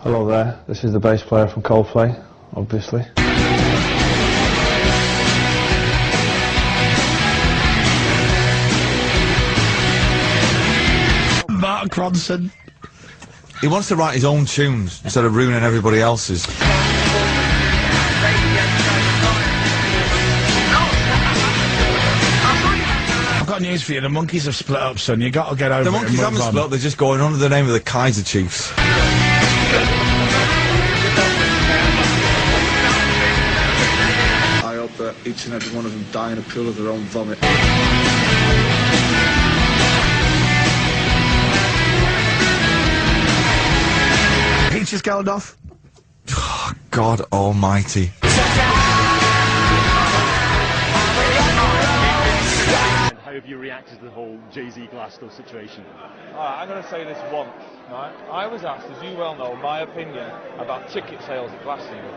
Hello there, this is the bass player from Coldplay, obviously. Mark Ronson. He wants to write his own tunes instead of ruining everybody else's. I've got news for you, the Monkeys have split up, son. You got to get over it. The Monkeys haven't split up, they're just going under the name of the Kaiser Chiefs. I hope that each and every one of them die in a pool of their own vomit. Peaches going off. Oh, God almighty. How have you reacted to the whole Jay-Z Glasgow situation? I'm going to say this once, right? I was asked, as you well know, my opinion about ticket sales at Glastonbury.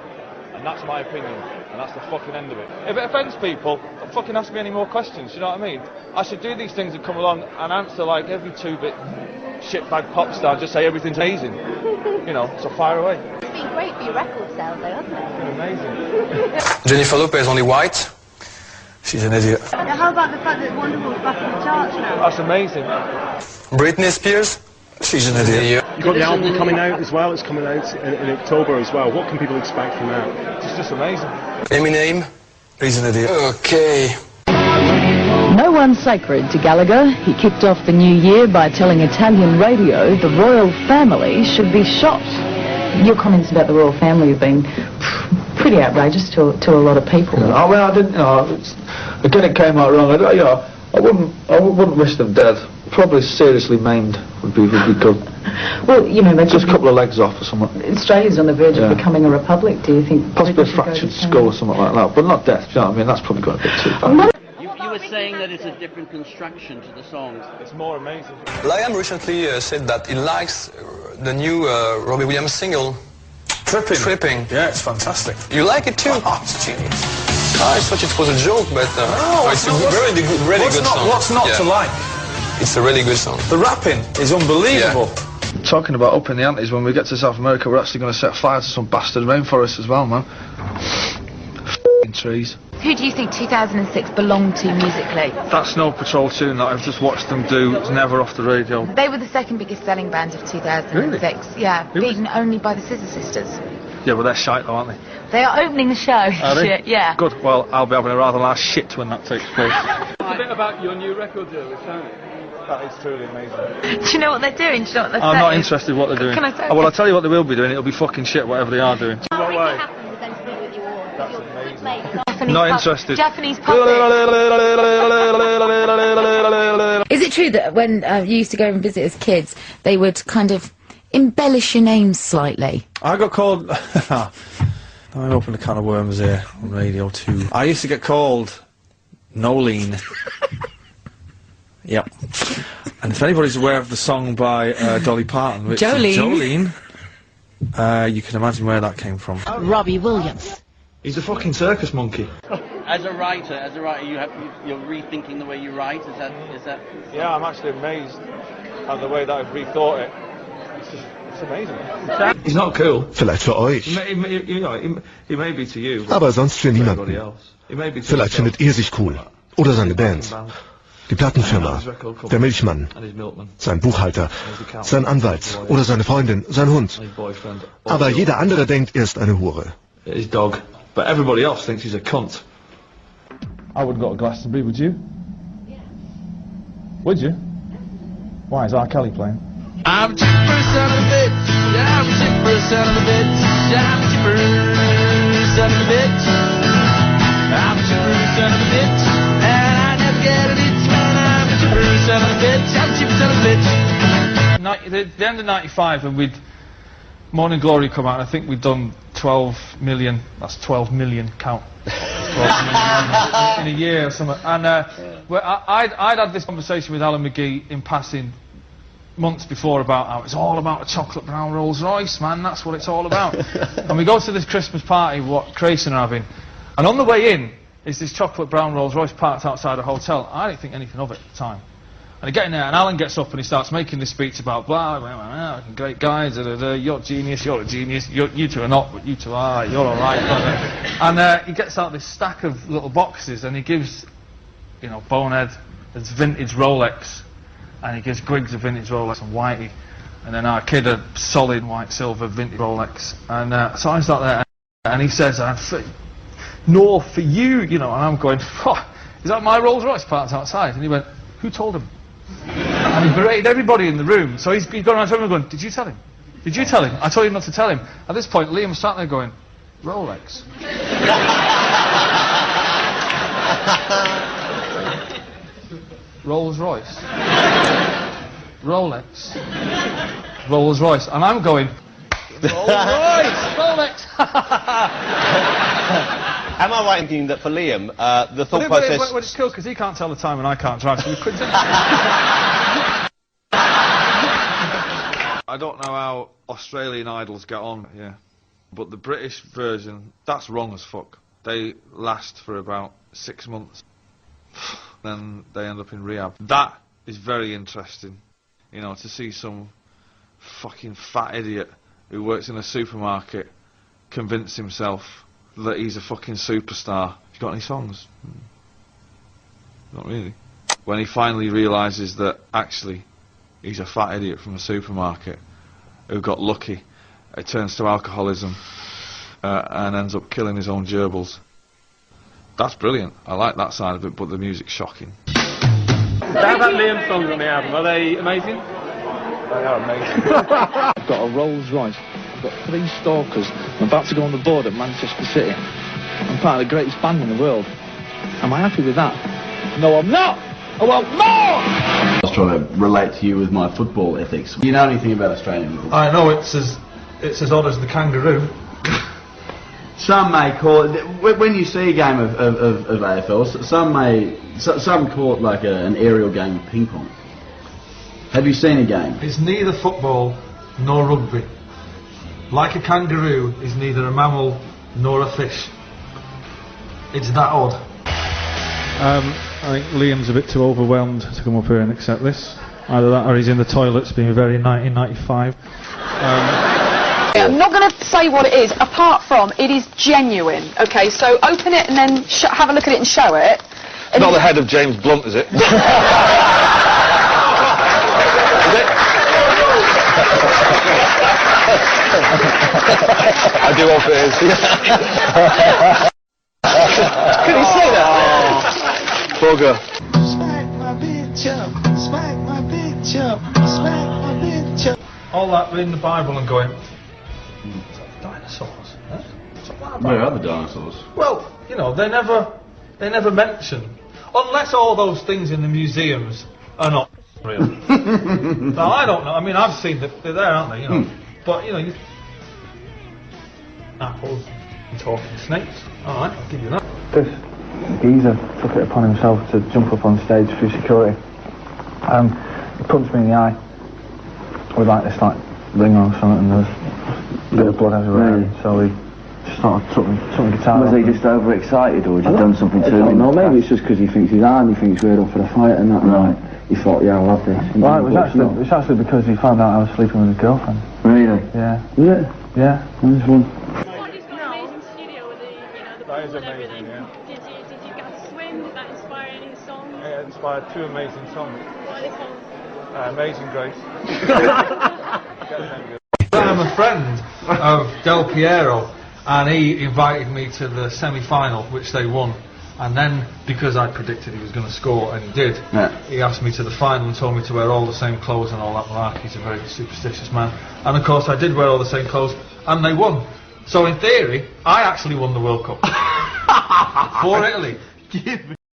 And that's my opinion, and that's the fucking end of it. If it offends people, don't fucking ask me any more questions, you know what I mean? I should do these things and come along and answer like every two-bit shitbag pop star, just say everything's amazing. You know, so fire away. It's been great for your record sales though, hasn't it? It's been amazing. Jennifer Lopez, only white. She's an idiot. How about the fact that Wonderwall's back in the charts now? That's amazing. Britney Spears. She's an idiot. You've got the album coming out as well, it's coming out in October as well. What can people expect from that? It's just amazing. Eminem. He's an idiot. Okay. No one sacred to Gallagher. He kicked off the new year by telling Italian radio the royal family should be shot. Your comments about the royal family have been pretty outrageous to a lot of people. I mean, I didn't, again it came out wrong. I wouldn't wish them dead. Probably seriously maimed would be good. Well, you know, just a couple of legs off or something. Australia's on the verge of becoming a republic. Do you think? Possibly a fractured skull or something like that, but not death. You know what I mean? That's probably going a bit too far. You were saying that it's a different construction to the songs. It's more amazing. Liam recently said that he likes the new Robbie Williams single. Tripping. Yeah, it's fantastic. You like it too? Oh, it's genius. I thought it was a joke, but it's a really good song. What's not to like? It's a really good song. The rapping is unbelievable. Yeah. Talking about upping the antes, when we get to South America, we're actually going to set fire to some bastard rainforest as well, man. F***ing trees. Who do you think 2006 belonged to musically? That Snow Patrol tune that I've just watched them do is never off the radio. They were the second biggest selling band of 2006. Really? Yeah, beaten only by the Scissor Sisters. Yeah, well they're shite though, aren't they? They are opening the show. Are they? Yeah. Good, well I'll be having a rather large shit when that takes place. A bit about your new record deal with Sony. That is truly amazing. Do you know what they're doing? Do you know what they're I'm saying? not interested in what they're doing. Can I say? Oh, well, I'll tell you what they will be doing. It'll be fucking shit, whatever they are doing. What way? That's amazing. Not interested. Japanese puppets. Is it true that when you used to go and visit as kids, they would kind of embellish your names slightly? I got called... I opened a can of worms here on Radio 2. I used to get called Nolene. Yep. And if anybody's aware of the song by Dolly Parton, which Jolene. You can imagine where that came from. Robbie Williams. He's a fucking circus monkey. As a writer, you're rethinking the way you write. Is that? Yeah, I'm actually amazed at the way that I've rethought it. It's amazing. He's not cool. Vielleicht für euch. He may be to you. Aber sonst für niemanden. He may be to Vielleicht findet ihr sich cool. Oder seine Band. Die Plattenfirma. Der Milchmann. Sein Buchhalter. Sein Anwalt. Oder seine Freundin. Sein Hund. Aber jeder andere denkt, er ist eine Hure. His dog. But everybody else thinks he's a cunt. I wouldn't go to Glastonbury, would you? Yeah. Would you? Why, is R. Kelly playing? I'm chipper, son of a bitch. I'm chipper, son of a bitch. I'm chipper, son of a bitch. I'm chipper, son of a bitch. And I never get an itch when I'm a chipper, son of a bitch. I'm chipper, son of a bitch. The end of '95, when we'd Morning Glory come out, and I think we'd done 12 million. That's 12 million count. 12 million in a year or something. And I'd had this conversation with Alan McGee in passing months before about how it's all about a chocolate brown Rolls Royce, man. That's what it's all about. And we go to this Christmas party, what Crayson are having, and on the way in is this chocolate brown Rolls Royce parked outside a hotel. I didn't think anything of it at the time. And I get in there, and Alan gets up and he starts making this speech about blah, great guys, you're a genius, you're a genius, you two are not, but you two are, you're alright. And he gets out this stack of little boxes and he gives, you know, Bonehead his vintage Rolex, and he gives Griggs a vintage Rolex and Whitey, and then our kid a solid white silver vintage Rolex. And so I start there, and he says, no, for you, you know, and I'm going, oh, is that my Rolls Royce parked outside? And he went, who told him? And he berated everybody in the room. So he's gone around to everyone going, did you tell him? Did you tell him? I told him not to tell him. At this point, Liam sat there going, Rolex. Rolls Royce. Rolex. Rolls Royce. And I'm going, Rolls Royce! Rolex! Am I right in thinking that for Liam, the thought process... Well, it's cool because he can't tell the time and I can't drive, so we quit. I don't know how Australian idols get on, yeah. But the British version, that's wrong as fuck. They last for about 6 months. Then they end up in rehab. That is very interesting, you know, to see some fucking fat idiot who works in a supermarket convince himself that he's a fucking superstar. You got any songs? Not really. When he finally realises that actually he's a fat idiot from a supermarket who got lucky, it turns to alcoholism and ends up killing his own gerbils. That's brilliant. I like that side of it, but the music's shocking. How about Liam's songs on the album? Are they amazing? They are amazing. I've got a Rolls Royce. I've got 3 stalkers. I'm about to go on the board at Manchester City. I'm part of the greatest band in the world. Am I happy with that? No, I'm not! I want more! I was trying to relate to you with my football ethics. Do you know anything about Australian football? I know it's as odd as the kangaroo. Some may call it, when you see a game of AFL, some call it like an aerial game of ping pong. Have you seen a game? It's neither football nor rugby. Like a kangaroo is neither a mammal nor a fish. It's that odd. I think Liam's a bit too overwhelmed to come up here and accept this. Either that or he's in the toilets being very 1995. I'm not going to say what it is, apart from it is genuine. Okay, so open it and then have a look at it and show it. And not the head of James Blunt, is it? Is it? I do hope it is. Can you see that? Bugger. Smack my bitch up, smack my bitch up, smack my bitch up. All that reading the Bible and going, dinosaurs? Huh? Where are the dinosaurs? Well, you know, they never mention, unless all those things in the museums are not real. Now, I don't know. I mean, I've seen that they're there, aren't they? You know, but you know, apples and talking snakes. All right, I'll give you that. This geezer took it upon himself to jump up on stage through security. He punched me in the eye with like this ring or something, and there was a bit of blood everywhere. Really? So he just started took the guitar. Was he just overexcited, or had he done something to him? No, maybe it's just because he thinks he's on, he thinks we're up for the fight and that. Right. He thought, yeah, I'll have this. Well, it's actually because he found out I was sleeping with his girlfriend. Really? Yeah. Yeah. Yeah. Nice one. That is amazing, yeah. Did you get to swim? Did that inspire any songs? Yeah, it inspired 2 amazing songs. What are they called? Amazing Grace. I'm a friend of Del Piero, and he invited me to the semi-final, which they won. And then, because I predicted he was going to score, and he did, he asked me to the final and told me to wear all the same clothes and all that malarkey. He's a very superstitious man. And of course I did wear all the same clothes, and they won. So in theory, I actually won the World Cup. For Italy.